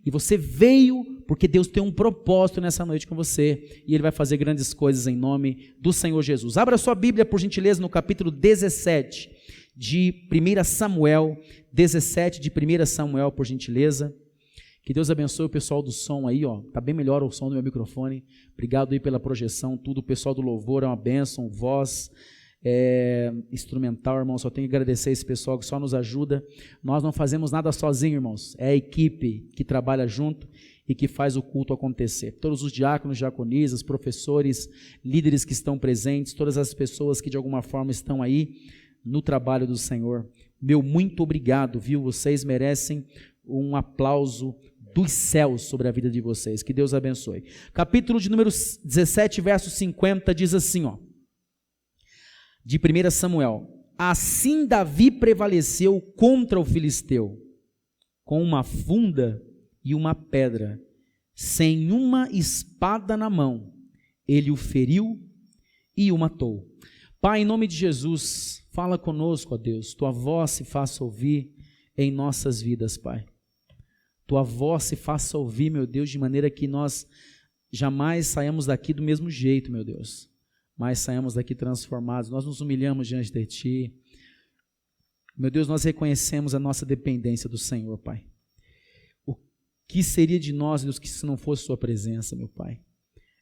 E você veio porque Deus tem um propósito nessa noite com você, e Ele vai fazer grandes coisas em nome do Senhor Jesus. Abra sua Bíblia, por gentileza, no capítulo 17 de 1 Samuel, 17 de 1 Samuel, por gentileza. Que Deus abençoe o pessoal do som aí, ó. Tá bem melhor o som do meu microfone. Obrigado aí pela projeção, tudo. O pessoal do louvor é uma bênção, voz, instrumental, irmão. Só tenho que agradecer esse pessoal que só nos ajuda. Nós não fazemos nada sozinho, irmãos. É a equipe que trabalha junto e que faz o culto acontecer. Todos os diáconos, diaconisas, professores, líderes que estão presentes, todas as pessoas que de alguma forma estão aí no trabalho do Senhor. Meu muito obrigado, viu? Vocês merecem um aplauso dos céus sobre a vida de vocês. Que Deus abençoe. Capítulo de número 17, verso 50, diz assim, ó. De 1 Samuel. Assim Davi prevaleceu contra o filisteu, com uma funda e uma pedra, sem uma espada na mão. Ele o feriu e o matou. Pai, em nome de Jesus, fala conosco, ó Deus. Tua voz se faça ouvir em nossas vidas, Pai. Tua voz se faça ouvir, meu Deus, de maneira que nós jamais saímos daqui do mesmo jeito, meu Deus, mas saímos daqui transformados. Nós nos humilhamos diante de Ti. Meu Deus, nós reconhecemos a nossa dependência do Senhor, Pai. O que seria de nós, Deus, que se não fosse Sua presença, meu Pai?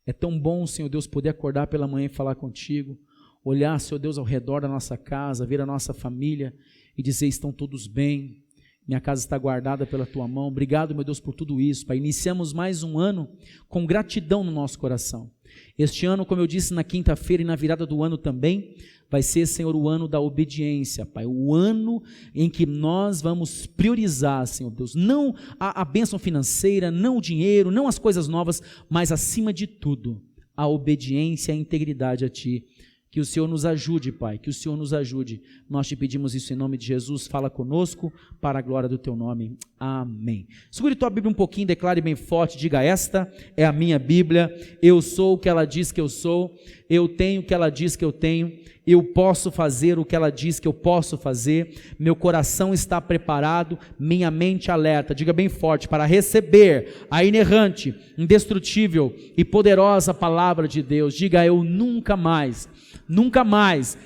É tão bom, Senhor Deus, poder acordar pela manhã e falar contigo, olhar, Senhor Deus, ao redor da nossa casa, ver a nossa família e dizer, estão todos bem, minha casa está guardada pela Tua mão. Obrigado, meu Deus, por tudo isso, Pai. Iniciamos mais um ano com gratidão no nosso coração. Este ano, como eu disse na quinta-feira e na virada do ano também, vai ser, Senhor, o ano da obediência, Pai. O ano em que nós vamos priorizar, Senhor Deus, não a bênção financeira, não o dinheiro, não as coisas novas, mas acima de tudo, a obediência e a integridade a Ti. Que o Senhor nos ajude, Pai, que o Senhor nos ajude. Nós te pedimos isso em nome de Jesus. Fala conosco para a glória do Teu nome. Amém. Segure tua Bíblia um pouquinho, declare bem forte, diga: esta é a minha Bíblia, eu sou o que ela diz que eu sou, eu tenho o que ela diz que eu tenho, eu posso fazer o que ela diz que eu posso fazer, meu coração está preparado, minha mente alerta, diga bem forte, para receber a inerrante, indestrutível e poderosa palavra de Deus. Diga: eu nunca mais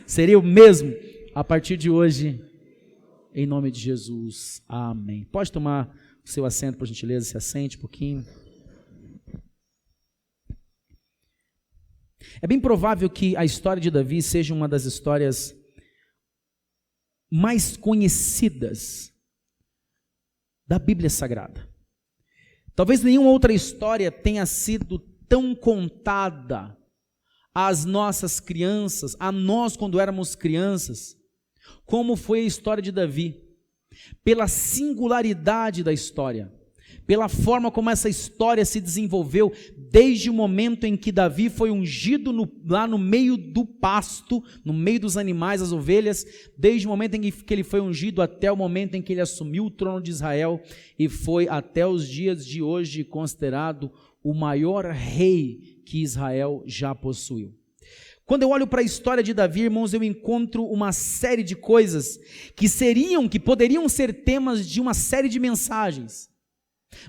serei o mesmo a partir de hoje, em nome de Jesus, amém. Pode tomar o seu assento, por gentileza, se assente um pouquinho. É bem provável que a história de Davi seja uma das histórias mais conhecidas da Bíblia Sagrada. Talvez nenhuma outra história tenha sido tão contada às nossas crianças, a nós quando éramos crianças, como foi a história de Davi, pela singularidade da história, pela forma como essa história se desenvolveu, desde o momento em que Davi foi ungido lá no meio do pasto, no meio dos animais, as ovelhas, desde o momento em que ele foi ungido até o momento em que ele assumiu o trono de Israel e foi até os dias de hoje considerado o maior rei que Israel já possuiu. Quando eu olho para a história de Davi, irmãos, eu encontro uma série de coisas que poderiam ser temas de uma série de mensagens.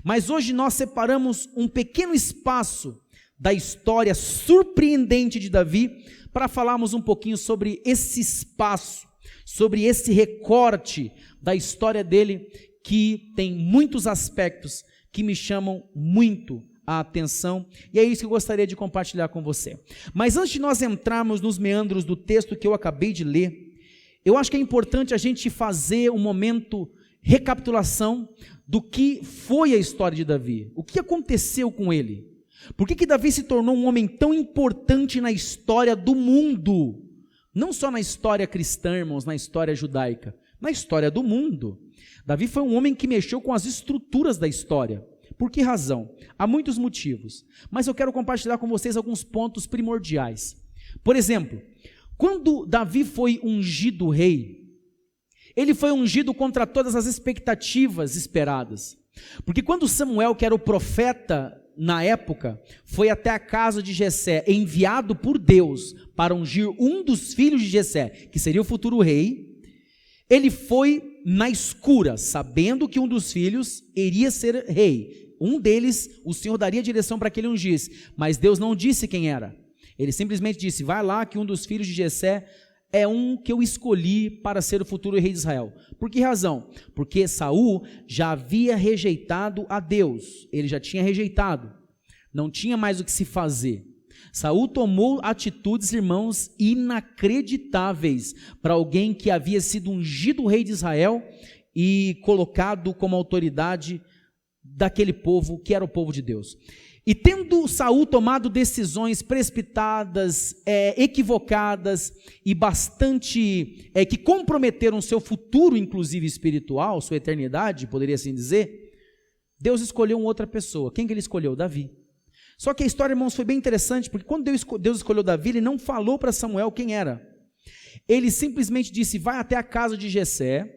Mas hoje nós separamos um pequeno espaço da história surpreendente de Davi para falarmos um pouquinho sobre esse espaço, sobre esse recorte da história dele, que tem muitos aspectos que me chamam muito a atenção, e é isso que eu gostaria de compartilhar com você. Mas antes de nós entrarmos nos meandros do texto que eu acabei de ler, eu acho que é importante a gente fazer um momento recapitulação do que foi a história de Davi, o que aconteceu com ele, por que Davi se tornou um homem tão importante na história do mundo, não só na história cristã, irmãos, na história judaica, na história do mundo. Davi foi um homem que mexeu com as estruturas da história. Por que razão? Há muitos motivos, mas eu quero compartilhar com vocês alguns pontos primordiais. Por exemplo, quando Davi foi ungido rei, ele foi ungido contra todas as expectativas esperadas, porque quando Samuel, que era o profeta na época, foi até a casa de Jessé, enviado por Deus para ungir um dos filhos de Jessé, que seria o futuro rei, ele foi na escura, sabendo que um dos filhos iria ser rei, Um deles, o Senhor daria direção para que ele ungisse, mas Deus não disse quem era. Ele simplesmente disse, vai lá que um dos filhos de Jessé é um que eu escolhi para ser o futuro rei de Israel. Por que razão? Porque Saul já havia rejeitado a Deus, ele já tinha rejeitado, não tinha mais o que se fazer. Saul tomou atitudes, irmãos, inacreditáveis para alguém que havia sido ungido rei de Israel e colocado como autoridade daquele povo que era o povo de Deus. E tendo Saul tomado decisões precipitadas, equivocadas e bastante, que comprometeram seu futuro, inclusive espiritual, sua eternidade, poderia assim dizer, Deus escolheu uma outra pessoa. Quem que ele escolheu? Davi. Só que a história, irmãos, foi bem interessante, porque quando Deus escolheu Davi, ele não falou para Samuel quem era. Ele simplesmente disse, vai até a casa de Jessé,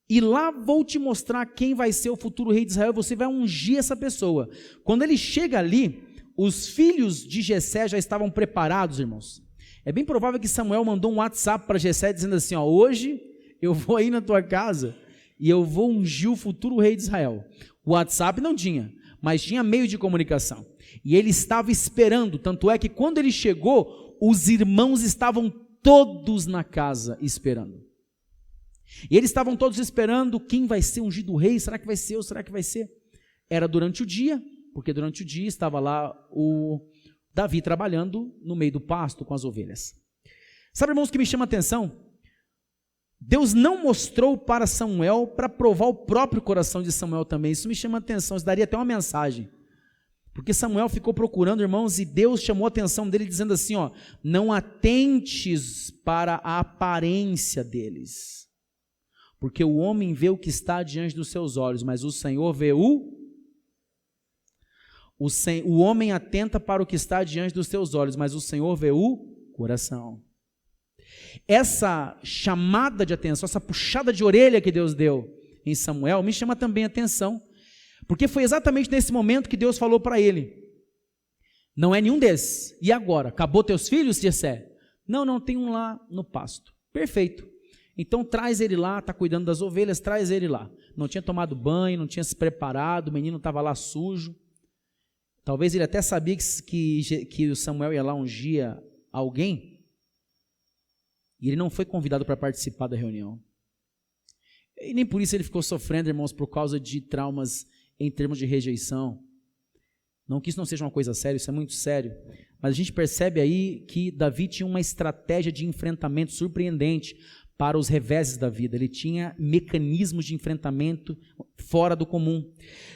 e lá vou te mostrar quem vai ser o futuro rei de Israel, você vai ungir essa pessoa. Quando ele chega ali, os filhos de Jessé já estavam preparados, irmãos. É bem provável que Samuel mandou um WhatsApp para Jessé dizendo assim, hoje eu vou aí na tua casa e eu vou ungir o futuro rei de Israel. O WhatsApp não tinha, mas tinha meio de comunicação. E ele estava esperando, tanto é que quando ele chegou, os irmãos estavam todos na casa esperando. E eles estavam todos esperando quem vai ser ungido rei, será que vai ser ou será que vai ser? Era durante o dia, porque durante o dia estava lá o Davi trabalhando no meio do pasto com as ovelhas. Sabe, irmãos, o que me chama a atenção? Deus não mostrou para Samuel para provar o próprio coração de Samuel também. Isso me chama a atenção, isso daria até uma mensagem. Porque Samuel ficou procurando, irmãos, e Deus chamou a atenção dele dizendo assim, não atentes para a aparência deles. Porque o homem vê o que está diante dos seus olhos, mas o Senhor vê o homem atenta para o que está diante dos seus olhos, mas o Senhor vê o coração. Essa chamada de atenção, essa puxada de orelha que Deus deu em Samuel, me chama também a atenção, porque foi exatamente nesse momento que Deus falou para ele, não é nenhum desses, e agora? Acabou teus filhos, Jessé? Não, tem um lá no pasto. Perfeito. Então traz ele lá, está cuidando das ovelhas, traz ele lá. Não tinha tomado banho, não tinha se preparado, o menino estava lá sujo. Talvez ele até sabia que o Samuel ia lá ungir alguém, e ele não foi convidado para participar da reunião. E nem por isso ele ficou sofrendo, irmãos, por causa de traumas em termos de rejeição. Não que isso não seja uma coisa séria, isso é muito sério. Mas a gente percebe aí que Davi tinha uma estratégia de enfrentamento surpreendente para os reveses da vida. Ele tinha mecanismos de enfrentamento fora do comum.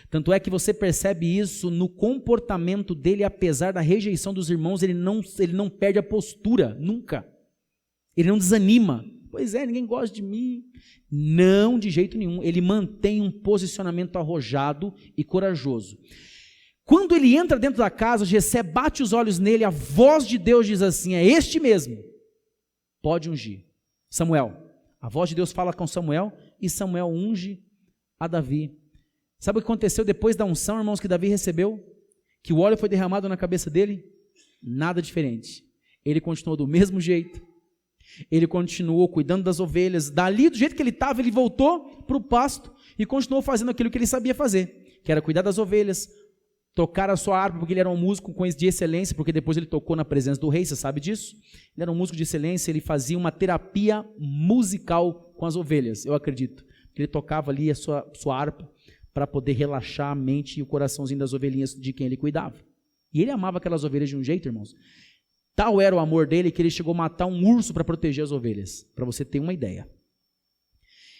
Tanto é que você percebe isso no comportamento dele, apesar da rejeição dos irmãos, ele não perde a postura, nunca. Ele não desanima. Pois é, ninguém gosta de mim. Não, de jeito nenhum. Ele mantém um posicionamento arrojado e corajoso. Quando ele entra dentro da casa, Jessé bate os olhos nele, a voz de Deus diz assim, é este mesmo, pode ungir. Samuel, a voz de Deus fala com Samuel, e Samuel unge a Davi. Sabe o que aconteceu depois da unção, irmãos, que Davi recebeu? Que o óleo foi derramado na cabeça dele? Nada diferente. Ele continuou do mesmo jeito. Ele continuou cuidando das ovelhas. Dali, do jeito que ele estava, ele voltou para o pasto e continuou fazendo aquilo que ele sabia fazer, que era cuidar das ovelhas, tocar a sua harpa, porque ele era um músico de excelência, porque depois ele tocou na presença do rei, você sabe disso? Ele era um músico de excelência, ele fazia uma terapia musical com as ovelhas, eu acredito. Ele tocava ali a sua harpa para poder relaxar a mente e o coraçãozinho das ovelhinhas de quem ele cuidava. E ele amava aquelas ovelhas de um jeito, irmãos. Tal era o amor dele que ele chegou a matar um urso para proteger as ovelhas, para você ter uma ideia.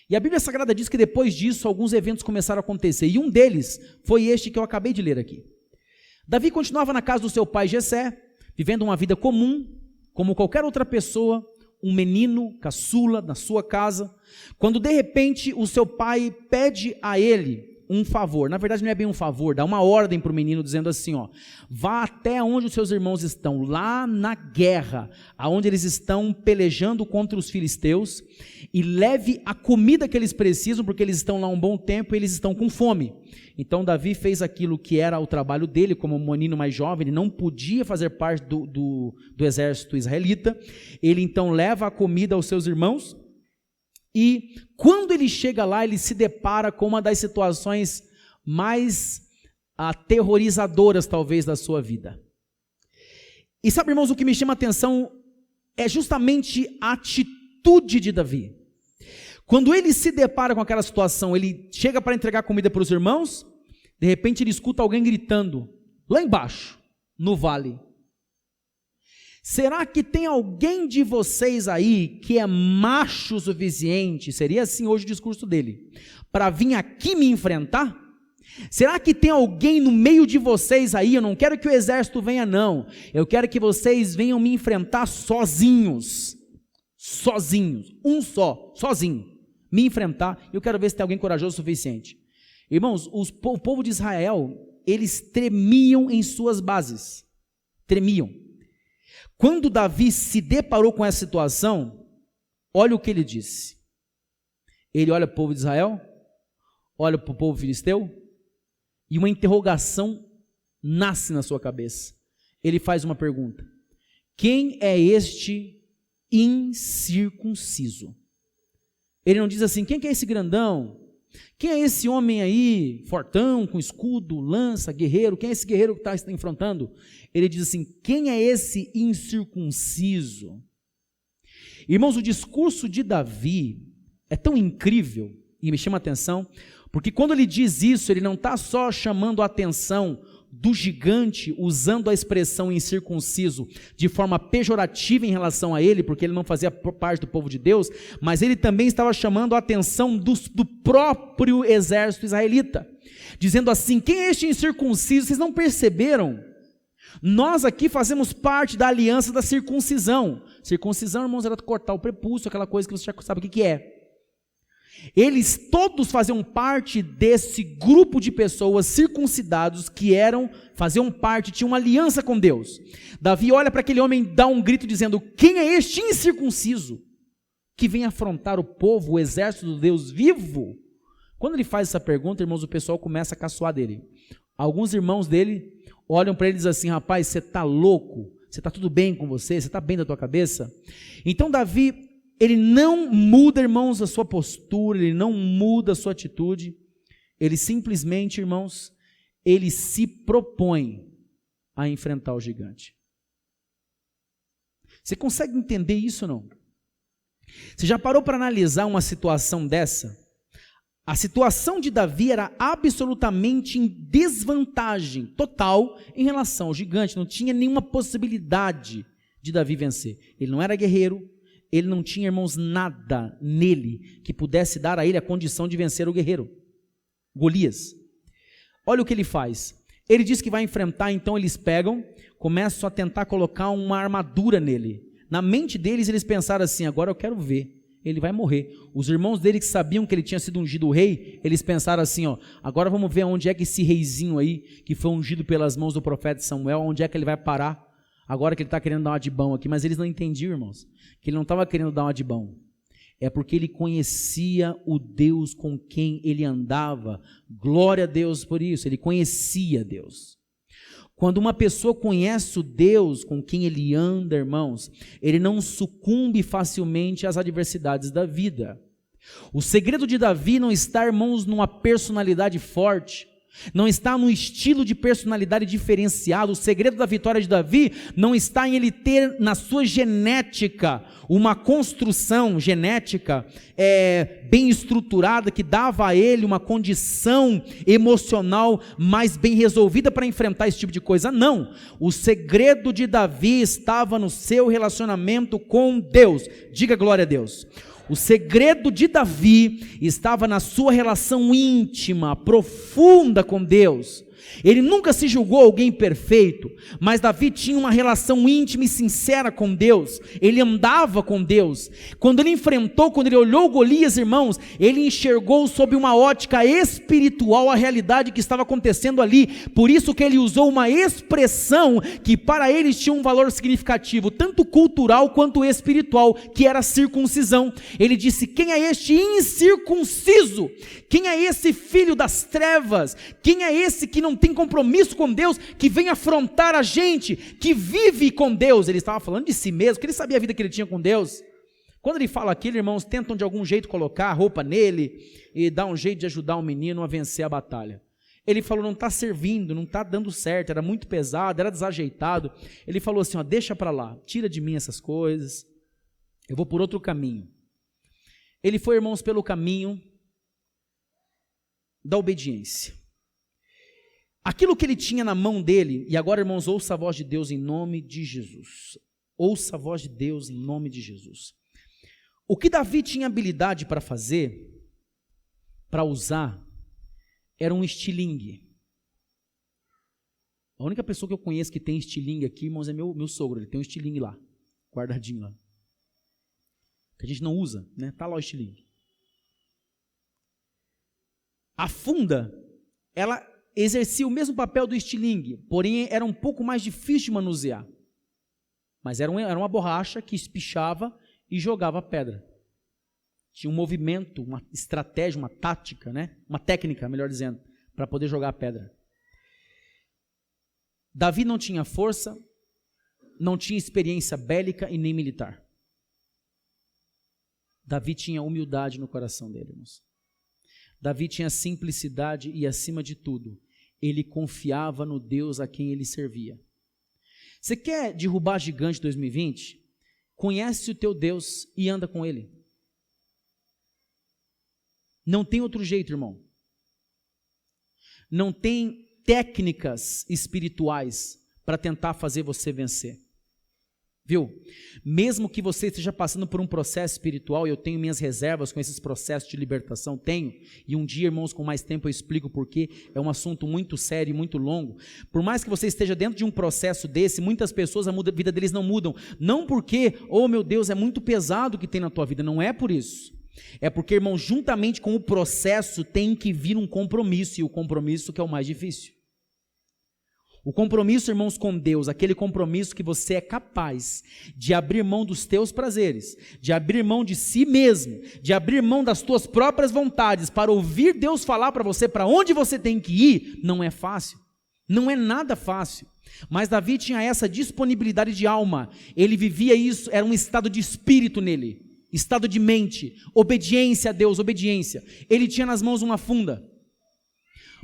E a Bíblia Sagrada diz que depois disso, alguns eventos começaram a acontecer, e um deles foi este que eu acabei de ler aqui. Davi continuava na casa do seu pai Jessé, vivendo uma vida comum, como qualquer outra pessoa, um menino caçula na sua casa, quando de repente o seu pai pede a ele um favor. Na verdade não é bem um favor, dá uma ordem para o menino dizendo assim, vá até onde os seus irmãos estão, lá na guerra, aonde eles estão pelejando contra os filisteus, e leve a comida que eles precisam, porque eles estão lá um bom tempo e eles estão com fome. Então Davi fez aquilo que era o trabalho dele, como um menino mais jovem, ele não podia fazer parte do exército israelita, ele então leva a comida aos seus irmãos, e quando ele chega lá, ele se depara com uma das situações mais aterrorizadoras talvez da sua vida. E sabe, irmãos, o que me chama a atenção é justamente a atitude de Davi. Quando ele se depara com aquela situação, ele chega para entregar comida para os irmãos, de repente ele escuta alguém gritando, lá embaixo, no vale. Será que tem alguém de vocês aí que é macho o suficiente, seria assim hoje o discurso dele, para vir aqui me enfrentar? Será que tem alguém no meio de vocês aí? Eu não quero que o exército venha não, eu quero que vocês venham me enfrentar sozinhos, um só, sozinho, me enfrentar. Eu quero ver se tem alguém corajoso o suficiente. Irmãos, o povo de Israel, eles tremiam em suas bases, tremiam. Quando Davi se deparou com essa situação, olha o que ele disse. Ele olha para o povo de Israel, olha para o povo filisteu, e uma interrogação nasce na sua cabeça. Ele faz uma pergunta: quem é este incircunciso? Ele não diz assim, quem que é esse grandão? Quem é esse homem aí, fortão, com escudo, lança, guerreiro? Quem é esse guerreiro que está enfrentando? Ele diz assim, quem é esse incircunciso? Irmãos, o discurso de Davi é tão incrível, e me chama a atenção, porque quando ele diz isso, ele não está só chamando a atenção do gigante, usando a expressão incircunciso de forma pejorativa em relação a ele, porque ele não fazia parte do povo de Deus, mas ele também estava chamando a atenção do próprio exército israelita, dizendo assim, quem é este incircunciso? Vocês não perceberam? Nós aqui fazemos parte da aliança da circuncisão. Circuncisão, irmãos, era cortar o prepúcio, aquela coisa que você já sabe o que é. Eles todos faziam parte desse grupo de pessoas circuncidados que faziam parte, tinham uma aliança com Deus. Davi olha para aquele homem e dá um grito dizendo, quem é este incircunciso que vem afrontar o povo, o exército do Deus vivo? Quando ele faz essa pergunta, irmãos, o pessoal começa a caçoar dele. Alguns irmãos dele olham para ele e dizem assim, rapaz, você está louco? Você está tudo bem com você? Você está bem da tua cabeça? Então Davi, ele não muda, irmãos, a sua postura, ele não muda a sua atitude, ele simplesmente, irmãos, ele se propõe a enfrentar o gigante. Você consegue entender isso ou não? Você já parou para analisar uma situação dessa? A situação de Davi era absolutamente em desvantagem total em relação ao gigante, não tinha nenhuma possibilidade de Davi vencer. Ele não era guerreiro, ele não tinha, irmãos, nada nele que pudesse dar a ele a condição de vencer o guerreiro, Golias. Olha o que ele faz, ele diz que vai enfrentar, então eles pegam, começam a tentar colocar uma armadura nele, na mente deles eles pensaram assim, agora eu quero ver, ele vai morrer. Os irmãos dele que sabiam que ele tinha sido ungido rei, eles pensaram assim, agora vamos ver onde é que esse reizinho aí, que foi ungido pelas mãos do profeta Samuel, onde é que ele vai parar, agora que ele está querendo dar uma de bom aqui. Mas eles não entendiam, irmãos, que ele não estava querendo dar uma de bom, é porque ele conhecia o Deus com quem ele andava. Glória a Deus por isso, ele conhecia Deus. Quando uma pessoa conhece o Deus com quem ele anda, irmãos, ele não sucumbe facilmente às adversidades da vida. O segredo de Davi não está, irmãos, numa personalidade forte, não está no estilo de personalidade diferenciado. O segredo da vitória de Davi não está em ele ter na sua genética uma construção genética bem estruturada, que dava a ele uma condição emocional mais bem resolvida para enfrentar esse tipo de coisa. Não, o segredo de Davi estava no seu relacionamento com Deus. Diga glória a Deus. O segredo de Davi estava na sua relação íntima, profunda com Deus. Ele nunca se julgou alguém perfeito, mas Davi tinha uma relação íntima e sincera com Deus. Ele andava com Deus. Quando ele olhou Golias, irmãos, ele enxergou sob uma ótica espiritual a realidade que estava acontecendo ali. Por isso que ele usou uma expressão que para eles tinha um valor significativo, tanto cultural quanto espiritual, que era a circuncisão. Ele disse, quem é este incircunciso? Quem é esse filho das trevas? Quem é esse que não tem compromisso com Deus, que vem afrontar a gente, que vive com Deus? Ele estava falando de si mesmo, porque ele sabia a vida que ele tinha com Deus. Quando ele fala aquilo, irmãos, tentam de algum jeito colocar a roupa nele e dar um jeito de ajudar o menino a vencer a batalha. Ele falou, não está servindo, não está dando certo, era muito pesado, era desajeitado. Ele falou assim, ó, deixa para lá, tira de mim essas coisas, eu vou por outro caminho. Ele foi, irmãos, pelo caminho da obediência. Aquilo que ele tinha na mão dele, e agora, irmãos, ouça a voz de Deus em nome de Jesus. Ouça a voz de Deus em nome de Jesus. O que Davi tinha habilidade para fazer, para usar, era um estilingue. A única pessoa que eu conheço que tem estilingue aqui, irmãos, é meu sogro. Ele tem um estilingue lá, guardadinho lá. Que a gente não usa, né? Está lá o estilingue. A funda, ela exercia o mesmo papel do estilingue, porém era um pouco mais difícil de manusear. Mas era uma borracha que espichava e jogava a pedra. Tinha um movimento, uma estratégia, uma tática, né? Uma técnica, melhor dizendo, para poder jogar a pedra. Davi não tinha força, não tinha experiência bélica e nem militar. Davi tinha humildade no coração dele, irmãos. Davi tinha simplicidade e, acima de tudo, ele confiava no Deus a quem ele servia. Você quer derrubar gigante 2020? Conhece o teu Deus e anda com ele. Não tem outro jeito, irmão. Não tem técnicas espirituais para tentar fazer você vencer. Viu? Mesmo que você esteja passando por um processo espiritual, eu tenho minhas reservas com esses processos de libertação, tenho, e um dia, irmãos, com mais tempo eu explico porquê, é um assunto muito sério e muito longo. Por mais que você esteja dentro de um processo desse, muitas pessoas, a vida deles não mudam, não porque, oh meu Deus, é muito pesado o que tem na tua vida, não é por isso. É porque, irmão, juntamente com o processo tem que vir um compromisso, e o compromisso que é o mais difícil. O compromisso, irmãos, com Deus, aquele compromisso que você é capaz de abrir mão dos teus prazeres, de abrir mão de si mesmo, de abrir mão das tuas próprias vontades, para ouvir Deus falar para você para onde você tem que ir, não é fácil, não é nada fácil. Mas Davi tinha essa disponibilidade de alma, ele vivia isso, era um estado de espírito nele, estado de mente, obediência a Deus, obediência. Ele tinha nas mãos uma funda.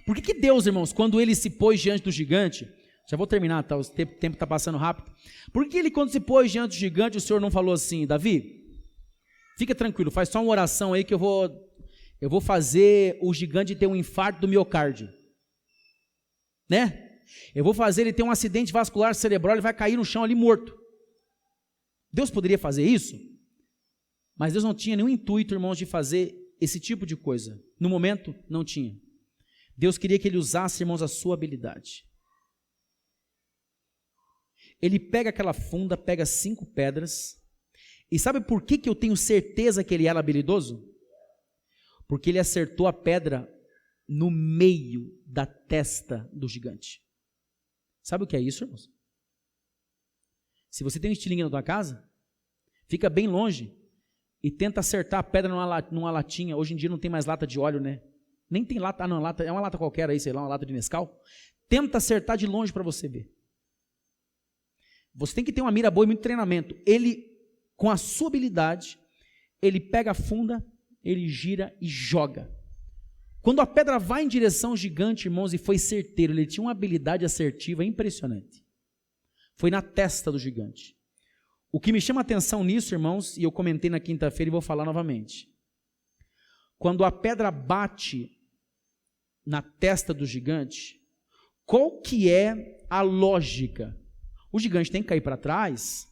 Por que Deus, irmãos, quando ele se pôs diante do gigante, já vou terminar, tá? O tempo está passando rápido. Por que ele, quando se pôs diante do gigante, o Senhor não falou assim, Davi, fica tranquilo, faz só uma oração aí que eu vou fazer o gigante ter um infarto do miocárdio, né? Eu vou fazer ele ter um acidente vascular cerebral, ele vai cair no chão ali morto. Deus poderia fazer isso? Mas Deus não tinha nenhum intuito, irmãos, de fazer esse tipo de coisa. No momento, não tinha. Deus queria que ele usasse, irmãos, a sua habilidade. Ele pega aquela funda, pega 5 pedras, e sabe por que eu tenho certeza que ele era habilidoso? Porque ele acertou a pedra no meio da testa do gigante. Sabe o que é isso, irmãos? Se você tem um estilingue na tua casa, fica bem longe e tenta acertar a pedra numa latinha. Hoje em dia não tem mais lata de óleo, né? Nem tem lata, é uma lata qualquer aí, sei lá, uma lata de Nescau. Tenta acertar de longe para você ver. Você tem que ter uma mira boa e muito treinamento. Ele, com a sua habilidade, ele pega a funda, ele gira e joga. Quando a pedra vai em direção ao gigante, irmãos, e foi certeiro, ele tinha uma habilidade assertiva impressionante. Foi na testa do gigante. O que me chama a atenção nisso, irmãos, e eu comentei na quinta-feira e vou falar novamente. Quando a pedra bate na testa do gigante, qual que é a lógica? O gigante tem que cair para trás.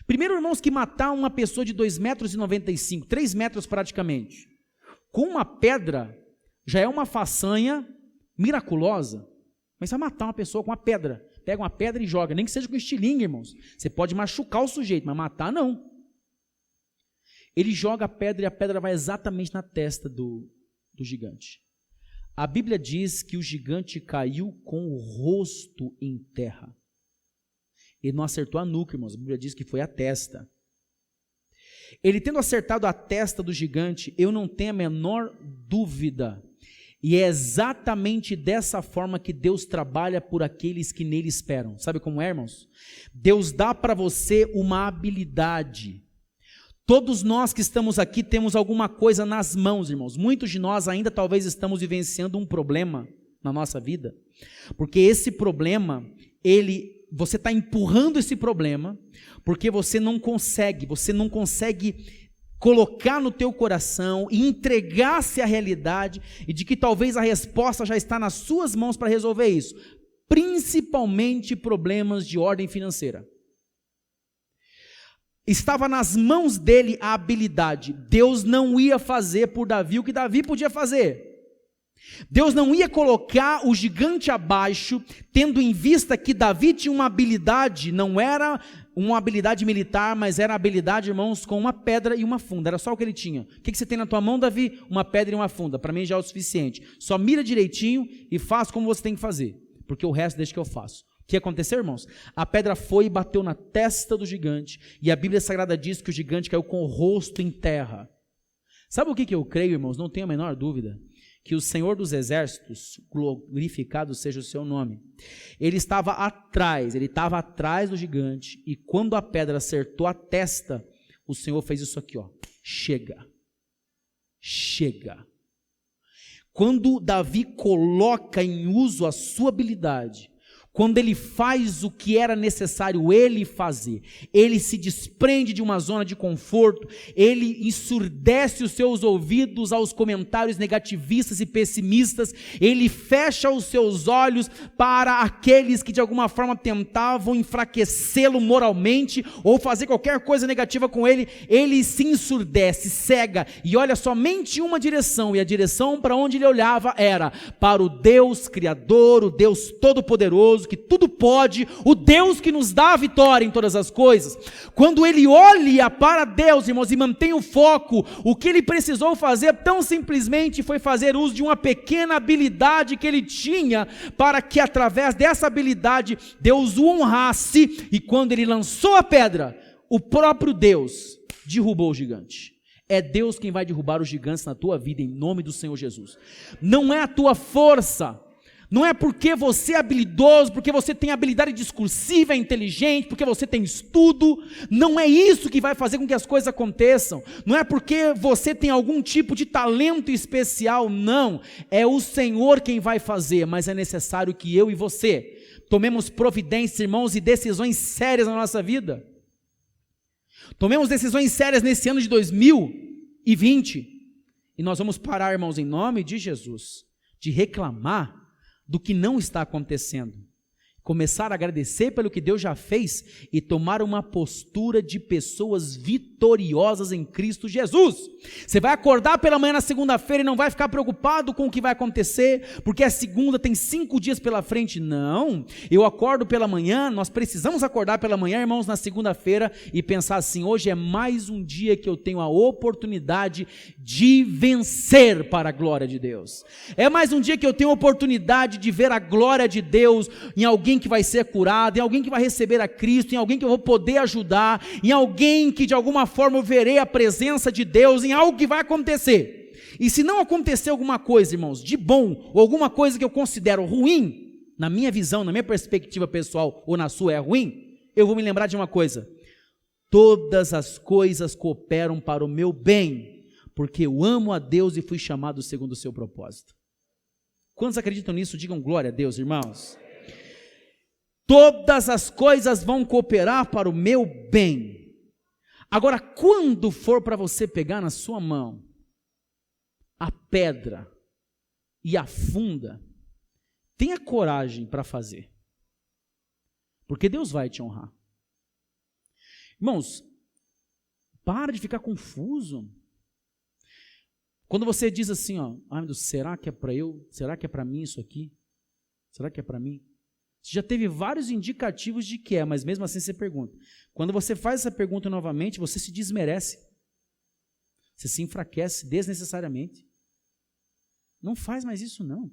Primeiro, irmãos, que matar uma pessoa de 2,95 metros, 3 metros praticamente, com uma pedra, já é uma façanha miraculosa. Mas vai matar uma pessoa com uma pedra. Pega uma pedra e joga, nem que seja com estilingue, irmãos. Você pode machucar o sujeito, mas matar não. Ele joga a pedra e a pedra vai exatamente na testa do gigante. A Bíblia diz que o gigante caiu com o rosto em terra. Ele não acertou a nuca, irmãos, a Bíblia diz que foi a testa. Ele tendo acertado a testa do gigante, eu não tenho a menor dúvida, e é exatamente dessa forma que Deus trabalha por aqueles que nele esperam. Sabe como é, irmãos? Deus dá para você uma habilidade. Todos nós que estamos aqui temos alguma coisa nas mãos, irmãos. Muitos de nós ainda talvez estamos vivenciando um problema na nossa vida, porque esse problema, você está empurrando esse problema, porque você não consegue colocar no teu coração e entregar-se à realidade, e de que talvez a resposta já está nas suas mãos para resolver isso, principalmente problemas de ordem financeira. Estava nas mãos dele a habilidade. Deus não ia fazer por Davi o que Davi podia fazer. Deus não ia colocar o gigante abaixo, tendo em vista que Davi tinha uma habilidade, não era uma habilidade militar, mas era habilidade, irmãos, com uma pedra e uma funda, era só o que ele tinha. O que você tem na tua mão, Davi? Uma pedra e uma funda, para mim já é o suficiente. Só mira direitinho e faz como você tem que fazer, porque o resto deixa que eu faço. O que aconteceu, irmãos? A pedra foi e bateu na testa do gigante, e a Bíblia Sagrada diz que o gigante caiu com o rosto em terra. Sabe o que eu creio, irmãos? Não tenho a menor dúvida, que o Senhor dos Exércitos, glorificado seja o seu nome, ele estava atrás do gigante, e quando a pedra acertou a testa, o Senhor fez isso aqui, ó, chega. Quando Davi coloca em uso a sua habilidade, quando ele faz o que era necessário ele fazer, ele se desprende de uma zona de conforto, ele ensurdece os seus ouvidos aos comentários negativistas e pessimistas, ele fecha os seus olhos para aqueles que de alguma forma tentavam enfraquecê-lo moralmente, ou fazer qualquer coisa negativa com ele, ele se ensurdece, cega, e olha somente uma direção, e a direção para onde ele olhava era para o Deus Criador, o Deus Todo-Poderoso, que tudo pode, o Deus que nos dá a vitória em todas as coisas. Quando ele olha para Deus, irmãos, e mantém o foco, o que ele precisou fazer tão simplesmente foi fazer uso de uma pequena habilidade que ele tinha, para que através dessa habilidade Deus o honrasse, e quando ele lançou a pedra, o próprio Deus derrubou o gigante. É Deus quem vai derrubar os gigantes na tua vida, em nome do Senhor Jesus. Não é a tua força, não é porque você é habilidoso, porque você tem habilidade discursiva, é inteligente, porque você tem estudo, não é isso que vai fazer com que as coisas aconteçam, não é porque você tem algum tipo de talento especial, não, é o Senhor quem vai fazer, mas é necessário que eu e você tomemos providências, irmãos, e decisões sérias na nossa vida. Tomemos decisões sérias nesse ano de 2020, e nós vamos parar, irmãos, em nome de Jesus, de reclamar do que não está acontecendo, começar a agradecer pelo que Deus já fez e tomar uma postura de pessoas vitoriosas em Cristo Jesus. Você vai acordar pela manhã na segunda-feira e não vai ficar preocupado com o que vai acontecer, porque a segunda tem 5 dias pela frente. Não, eu acordo pela manhã, nós precisamos acordar pela manhã, irmãos, na segunda-feira e pensar assim: hoje é mais um dia que eu tenho a oportunidade de vencer para a glória de Deus. É mais um dia que eu tenho a oportunidade de ver a glória de Deus em alguém que vai ser curado, em alguém que vai receber a Cristo, em alguém que eu vou poder ajudar, em alguém que de alguma forma eu verei a presença de Deus, em algo que vai acontecer. E se não acontecer alguma coisa, irmãos, de bom, ou alguma coisa que eu considero ruim, na minha visão, na minha perspectiva pessoal, ou na sua é ruim, eu vou me lembrar de uma coisa: todas as coisas cooperam para o meu bem, porque eu amo a Deus e fui chamado segundo o seu propósito. Quantos acreditam nisso? Digam glória a Deus, irmãos. Todas as coisas vão cooperar para o meu bem. Agora, quando for para você pegar na sua mão a pedra e a funda, tenha coragem para fazer, porque Deus vai te honrar. Irmãos, para de ficar confuso. Quando você diz assim, ó, ai meu Deus, será que é para eu? Será que é para mim isso aqui? Será que é para mim? Você já teve vários indicativos de que é, mas mesmo assim você pergunta. Quando você faz essa pergunta novamente, você se desmerece. Você se enfraquece desnecessariamente. Não faz mais isso, não.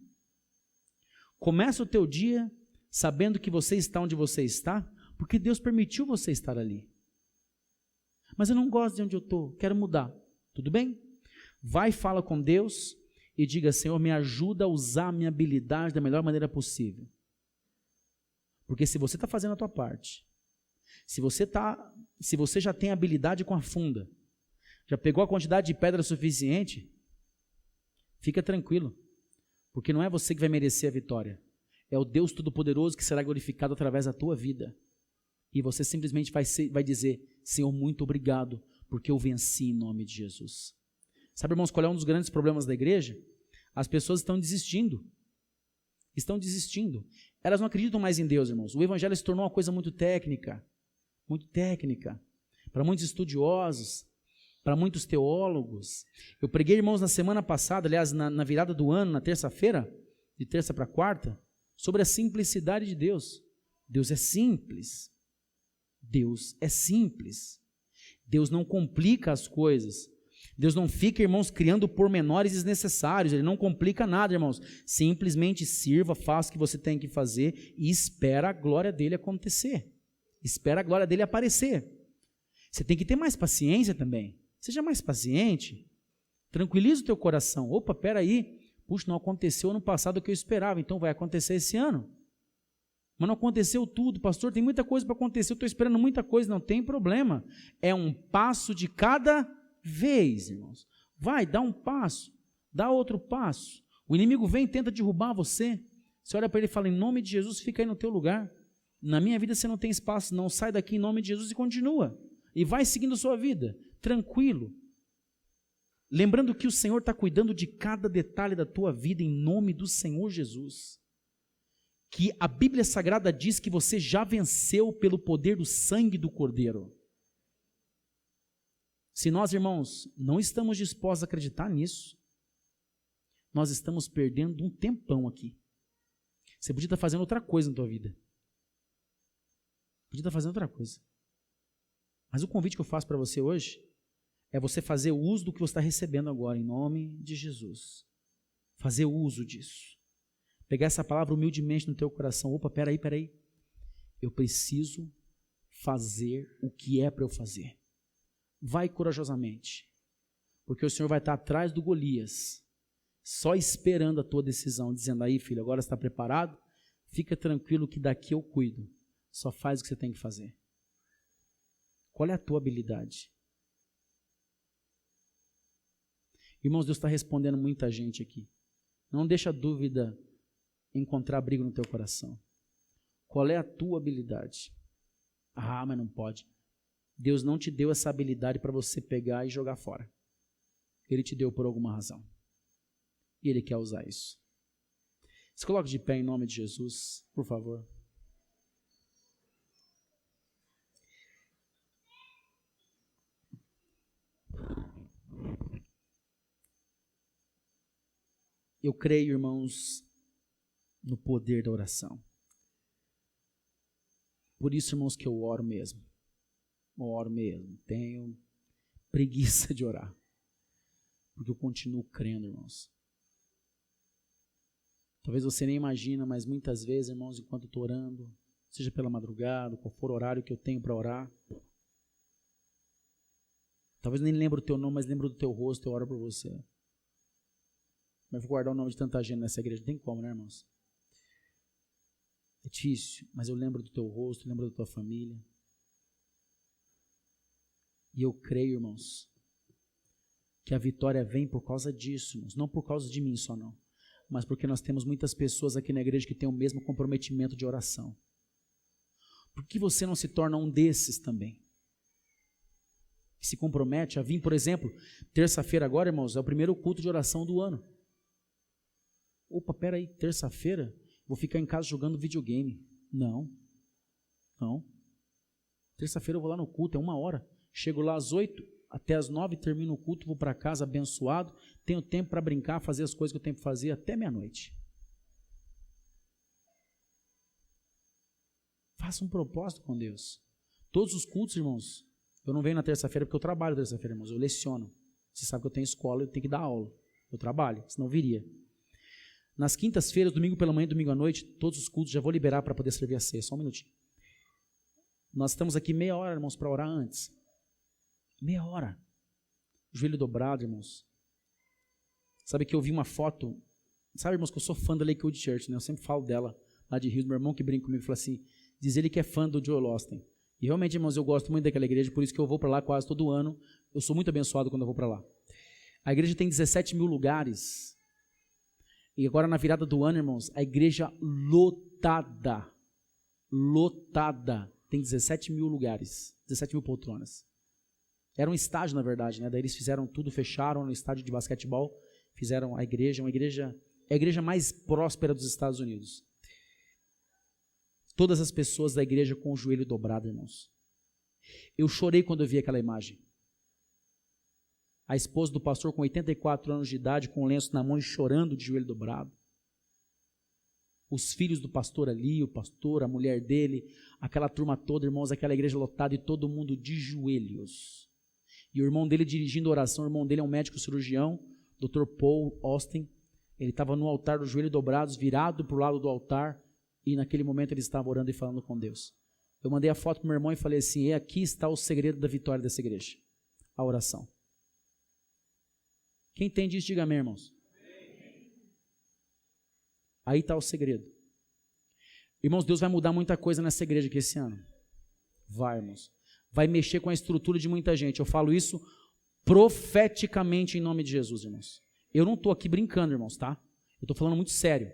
Começa o teu dia sabendo que você está onde você está, porque Deus permitiu você estar ali. Mas eu não gosto de onde eu estou, quero mudar. Tudo bem? Vai, fala com Deus e diga: Senhor, me ajuda a usar a minha habilidade da melhor maneira possível. Porque se você está fazendo a tua parte, se você já tem habilidade com a funda, já pegou a quantidade de pedra suficiente, fica tranquilo, Porque não é você que vai merecer a vitória. É o Deus Todo-Poderoso que será glorificado através da tua vida. E você simplesmente vai dizer, Senhor, muito obrigado, porque eu venci em nome de Jesus. Sabe, irmãos, qual é um dos grandes problemas da igreja? As pessoas estão desistindo. Estão desistindo. Elas não acreditam mais em Deus, irmãos. O evangelho se tornou uma coisa muito técnica. Muito técnica. Para muitos estudiosos, para muitos teólogos. Eu preguei, irmãos, na semana passada, aliás, na virada do ano, na terça-feira, de terça para quarta, sobre a simplicidade de Deus. Deus é simples. Deus é simples. Deus não complica as coisas. Deus não fica, irmãos, criando pormenores desnecessários. Ele não complica nada, irmãos. Simplesmente sirva, faça o que você tem que fazer e espera a glória dele acontecer. Espera a glória dele aparecer. Você tem que ter mais paciência também. Seja mais paciente. Tranquiliza o teu coração. Opa, peraí. Puxa, não aconteceu ano passado o que eu esperava, então vai acontecer esse ano. Mas não aconteceu tudo, pastor, tem muita coisa para acontecer, eu estou esperando muita coisa, não tem problema. É um passo de cada vez, irmãos. Vai, dá um passo, dá outro passo. O inimigo vem e tenta derrubar você. Você olha para ele e fala, em nome de Jesus, fica aí no teu lugar. Na minha vida você não tem espaço, não, sai daqui em nome de Jesus e continua. E vai seguindo a sua vida, tranquilo. Lembrando que o Senhor está cuidando de cada detalhe da tua vida em nome do Senhor Jesus. Que a Bíblia Sagrada diz que você já venceu pelo poder do sangue do Cordeiro. Se nós, irmãos, não estamos dispostos a acreditar nisso, nós estamos perdendo um tempão aqui. Você podia estar fazendo outra coisa na tua vida. Podia estar fazendo outra coisa. Mas o convite que eu faço para você hoje é você fazer uso do que você está recebendo agora, em nome de Jesus. Fazer uso disso. Pegar essa palavra humildemente no teu coração. Opa, peraí. Eu preciso fazer o que é para eu fazer. Vai corajosamente. Porque o Senhor vai estar atrás do Golias, só esperando a tua decisão, dizendo, aí filho, agora você está preparado? Fica tranquilo que daqui eu cuido. Só faz o que você tem que fazer. Qual é a tua habilidade? Irmãos, Deus está respondendo muita gente aqui. Não deixa dúvida encontrar abrigo no teu coração. Qual é a tua habilidade? Ah, mas não pode. Deus não te deu essa habilidade para você pegar e jogar fora. Ele te deu por alguma razão. E Ele quer usar isso. Se coloque de pé em nome de Jesus, por favor. Eu creio, irmãos, no poder da oração. Por isso, irmãos, que eu oro mesmo. Tenho preguiça de orar. Porque eu continuo crendo, irmãos. Talvez você nem imagina, mas muitas vezes, irmãos, enquanto estou orando, seja pela madrugada, qual for o horário que eu tenho para orar, talvez nem lembro o teu nome, mas lembro do teu rosto, eu oro por você. Mas vou guardar o nome de tanta gente nessa igreja, não tem como, né, irmãos? É difícil, mas eu lembro do teu rosto, lembro da tua família. E eu creio, irmãos, que a vitória vem por causa disso, irmãos. Não por causa de mim só não, mas porque nós temos muitas pessoas aqui na igreja que têm o mesmo comprometimento de oração. Por que você não se torna um desses também? Que se compromete a vir, por exemplo, terça-feira agora, irmãos, é o primeiro culto de oração do ano. Opa, peraí, terça-feira vou ficar em casa jogando videogame. Não. Terça-feira eu vou lá no culto, é 1 hora. Chego lá às 8, até às 9, termino o culto, vou para casa abençoado, tenho tempo para brincar, fazer as coisas que eu tenho que fazer até meia-noite. Faça um propósito com Deus. Todos os cultos, irmãos, eu não venho na terça-feira porque eu trabalho terça-feira, irmãos, eu leciono. Você sabe que eu tenho escola, eu tenho que dar aula. Eu trabalho, senão viria. Nas quintas-feiras, domingo pela manhã, domingo à noite, todos os cultos já vou liberar para poder servir a ceia. Só um minutinho. Nós estamos aqui meia hora, irmãos, para orar antes. Meia hora. Joelho dobrado, irmãos. Sabe que eu vi uma foto, sabe, irmãos, que eu sou fã da Lakewood Church, né? Eu sempre falo dela, lá de Rios, meu irmão que brinca comigo, falou assim, diz ele que é fã do Joel Osteen. E realmente, irmãos, eu gosto muito daquela igreja, por isso que eu vou para lá quase todo ano. Eu sou muito abençoado quando eu vou para lá. A igreja tem 17 mil lugares. E agora na virada do ano, irmãos, a igreja lotada, tem 17 mil lugares, 17 mil poltronas. Era um estádio, na verdade, né? Daí eles fizeram tudo, fecharam no estádio de basquetebol, fizeram a igreja, é a igreja mais próspera dos Estados Unidos. Todas as pessoas da igreja com o joelho dobrado, irmãos. Eu chorei quando eu vi aquela imagem. A esposa do pastor com 84 anos de idade, com o lenço na mão e chorando de joelho dobrado. Os filhos do pastor ali, o pastor, a mulher dele, aquela turma toda, irmãos, aquela igreja lotada e todo mundo de joelhos. E o irmão dele dirigindo a oração, o irmão dele é um médico cirurgião, Dr. Paul Austin. Ele estava no altar, dos joelhos dobrados, virado para o lado do altar, e naquele momento ele estava orando e falando com Deus. Eu mandei a foto para o meu irmão e falei assim, aqui está o segredo da vitória dessa igreja, a oração. Quem entende isso, diga amém, irmãos. Aí está o segredo. Irmãos, Deus vai mudar muita coisa nessa igreja aqui esse ano. Vai, irmãos. Vai mexer com a estrutura de muita gente. Eu falo isso profeticamente em nome de Jesus, irmãos. Eu não estou aqui brincando, irmãos, tá? Eu estou falando muito sério.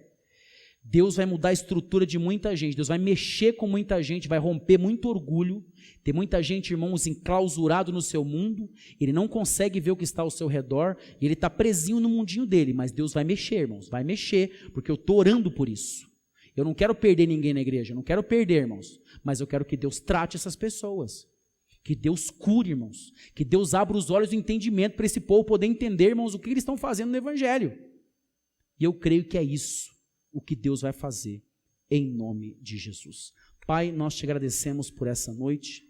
Deus vai mudar a estrutura de muita gente, Deus vai mexer com muita gente, vai romper muito orgulho, tem muita gente, irmãos, enclausurado no seu mundo, ele não consegue ver o que está ao seu redor, e ele está presinho no mundinho dele, mas Deus vai mexer, irmãos, vai mexer, porque eu estou orando por isso. Eu não quero perder ninguém na igreja, eu não quero perder, irmãos, mas eu quero que Deus trate essas pessoas, que Deus cure, irmãos, que Deus abra os olhos do entendimento para esse povo poder entender, irmãos, o que eles estão fazendo no evangelho, e eu creio que é isso o que Deus vai fazer, em nome de Jesus. Pai, nós te agradecemos por essa noite.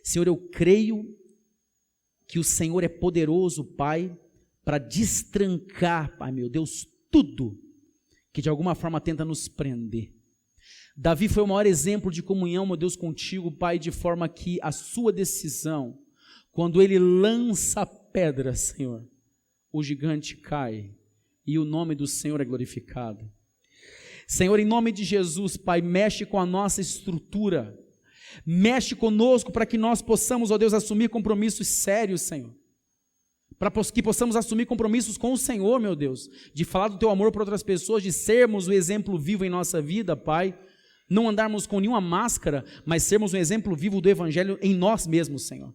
Senhor, eu creio que o Senhor é poderoso, Pai, para destrancar, Pai meu Deus, tudo que de alguma forma tenta nos prender. Davi foi o maior exemplo de comunhão, meu Deus, contigo, Pai, de forma que a sua decisão, quando ele lança a pedra, Senhor, o gigante cai, e o nome do Senhor é glorificado. Senhor, em nome de Jesus, Pai, mexe com a nossa estrutura, mexe conosco para que nós possamos, ó Deus, assumir compromissos sérios, Senhor, para que possamos assumir compromissos com o Senhor, meu Deus, de falar do Teu amor para outras pessoas, de sermos o exemplo vivo em nossa vida, Pai, não andarmos com nenhuma máscara, mas sermos um exemplo vivo do Evangelho em nós mesmos, Senhor.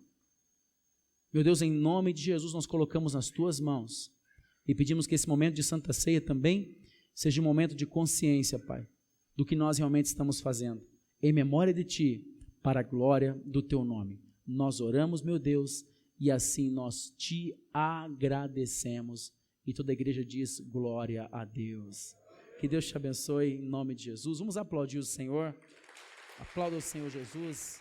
Meu Deus, em nome de Jesus, nós colocamos nas Tuas mãos, e pedimos que esse momento de Santa Ceia também seja um momento de consciência, Pai, do que nós realmente estamos fazendo, em memória de Ti, para a glória do Teu nome. Nós oramos, meu Deus, e assim nós Te agradecemos. E toda a igreja diz, glória a Deus. Que Deus te abençoe, em nome de Jesus. Vamos aplaudir o Senhor. Aplauda o Senhor Jesus.